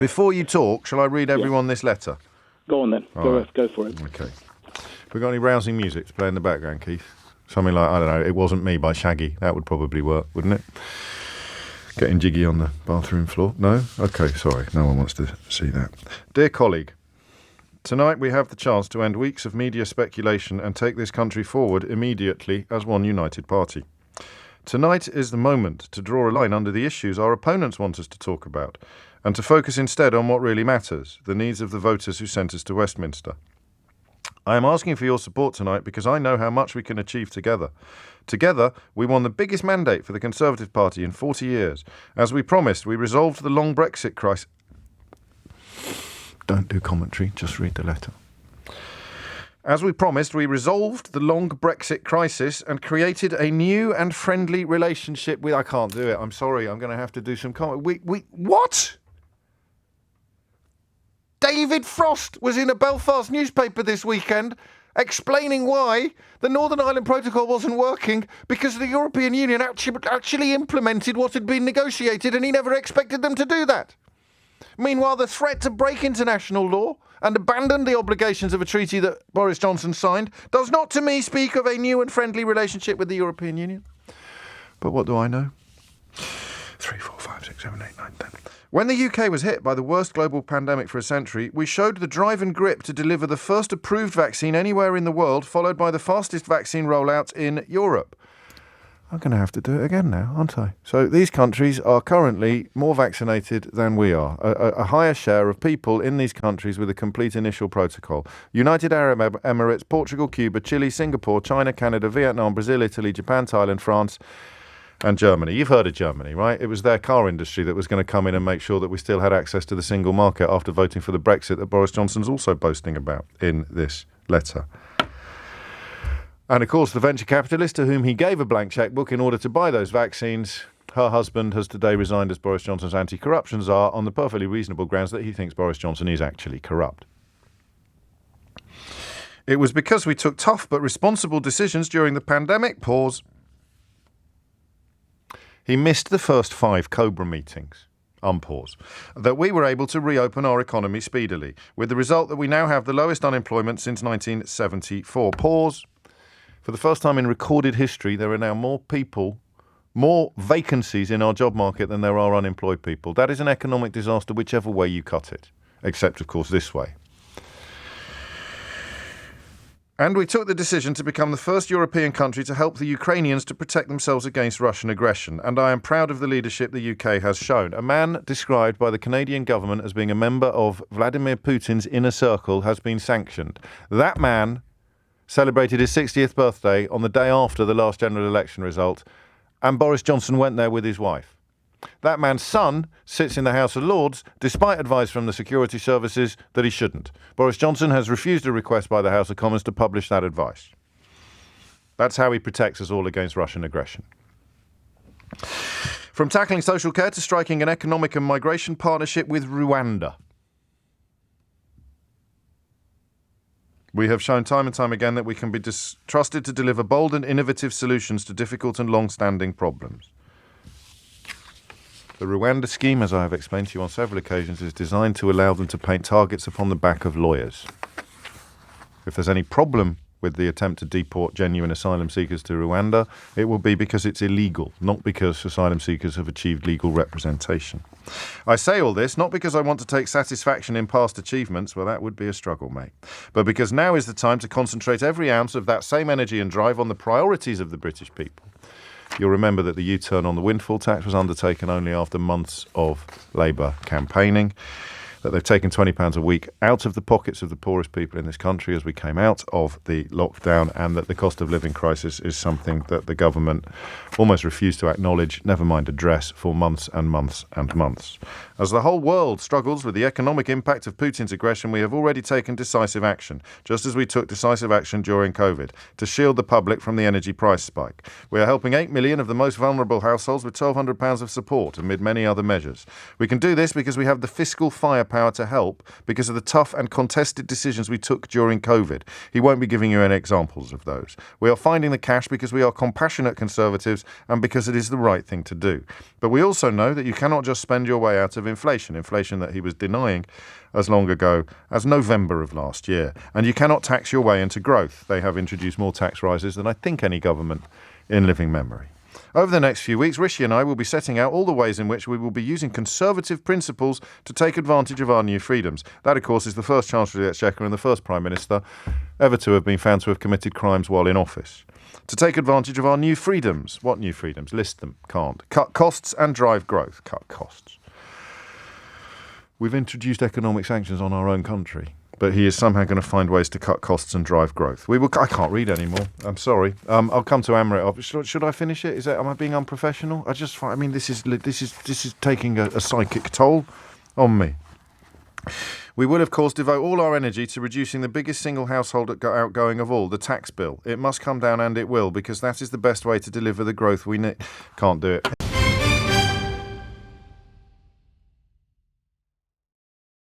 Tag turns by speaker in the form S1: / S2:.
S1: Before you talk, shall I read everyone this letter?
S2: Go on then. Go for it.
S1: Okay. Have we got any rousing music to play in the background, Keith? Something like, I don't know, It Wasn't Me by Shaggy. That would probably work, wouldn't it? Getting jiggy on the bathroom floor. No? Okay, sorry. No one wants to see that. Dear colleague, tonight we have the chance to end weeks of media speculation and take this country forward immediately as one united party. Tonight is the moment to draw a line under the issues our opponents want us to talk about and to focus instead on what really matters, the needs of the voters who sent us to Westminster. I am asking for your support tonight because I know how much we can achieve together. Together, we won the biggest mandate for the Conservative Party in 40 years. As we promised, we resolved the long Brexit crisis. Don't do commentary, just read the letter. As we promised, we resolved the long Brexit crisis and created a new and friendly relationship with... I can't do it. I'm sorry. I'm going to have to do some comment. What? David Frost was in a Belfast newspaper this weekend explaining why the Northern Ireland Protocol wasn't working because the European Union actually implemented what had been negotiated and he never expected them to do that. Meanwhile, the threat to break international law and abandon the obligations of a treaty that Boris Johnson signed does not to me speak of a new and friendly relationship with the European Union. But what do I know? 3, 4, 5, 6, 7, 8, 9, 10. When the UK was hit by the worst global pandemic for a century, we showed the drive and grip to deliver the first approved vaccine anywhere in the world, followed by the fastest vaccine rollout in Europe. I'm going to have to do it again now, aren't I? So these countries are currently more vaccinated than we are. A higher share of people in these countries with a complete initial protocol. United Arab Emirates, Portugal, Cuba, Chile, Singapore, China, Canada, Vietnam, Brazil, Italy, Japan, Thailand, France, and Germany. You've heard of Germany, right? It was their car industry that was going to come in and make sure that we still had access to the single market after voting for the Brexit that Boris Johnson's also boasting about in this letter. And of course, the venture capitalist to whom he gave a blank checkbook in order to buy those vaccines, her husband has today resigned as Boris Johnson's anti-corruption czar on the perfectly reasonable grounds that he thinks Boris Johnson is actually corrupt. It was because we took tough but responsible decisions during the pandemic. Pause. He missed the first 5 Cobra meetings, unpause, that we were able to reopen our economy speedily, with the result that we now have the lowest unemployment since 1974. Pause. For the first time in recorded history, there are now more vacancies in our job market than there are unemployed people. That is an economic disaster whichever way you cut it, except, of course, this way. And we took the decision to become the first European country to help the Ukrainians to protect themselves against Russian aggression. And I am proud of the leadership the UK has shown. A man described by the Canadian government as being a member of Vladimir Putin's inner circle has been sanctioned. That man celebrated his 60th birthday on the day after the last general election result, and Boris Johnson went there with his wife. That man's son sits in the House of Lords, despite advice from the security services that he shouldn't. Boris Johnson has refused a request by the House of Commons to publish that advice. That's how he protects us all against Russian aggression. From tackling social care to striking an economic and migration partnership with Rwanda. We have shown time and time again that we can be trusted to deliver bold and innovative solutions to difficult and long-standing problems. The Rwanda scheme, as I have explained to you on several occasions, is designed to allow them to paint targets upon the back of lawyers. If there's any problem with the attempt to deport genuine asylum seekers to Rwanda, it will be because it's illegal, not because asylum seekers have achieved legal representation. I say all this not because I want to take satisfaction in past achievements, well, that would be a struggle, mate, but because now is the time to concentrate every ounce of that same energy and drive on the priorities of the British people. You'll remember that the U-turn on the windfall tax was undertaken only after months of Labour campaigning, that they've taken £20 a week out of the pockets of the poorest people in this country as we came out of the lockdown, and that the cost of living crisis is something that the government almost refused to acknowledge, never mind address, for months and months and months. As the whole world struggles with the economic impact of Putin's aggression, we have already taken decisive action, just as we took decisive action during COVID, to shield the public from the energy price spike. We are helping 8 million of the most vulnerable households with £1,200 of support, amid many other measures. We can do this because we have the fiscal firepower
S3: power to help because of the tough and contested decisions we took during COVID. He won't be giving you any examples of those. We are finding the cash because we are compassionate Conservatives and because it is the right thing to do. But we also know that you cannot just spend your way out of inflation that he was denying as long ago as November of last year. And you cannot tax your way into growth. They have introduced more tax rises than I think any government in living memory. Over the next few weeks, Rishi and I will be setting out all the ways in which we will be using Conservative principles to take advantage of our new freedoms. That, of course, is the first Chancellor of the Exchequer and the first Prime Minister ever to have been found to have committed crimes while in office. To take advantage of our new freedoms. What new freedoms? List them. Can't. Cut costs and drive growth. Cut costs. We've introduced economic sanctions on our own country, but he is somehow going to find ways to cut costs and drive growth. I can't read anymore. I'm sorry. I'll come to Amrit. Should I finish it? Am I being unprofessional? This is taking a psychic toll on me. We will, of course, devote all our energy to reducing the biggest single household outgoing of all, the tax bill. It must come down, and it will, because that is the best way to deliver the growth we need. Can't do it.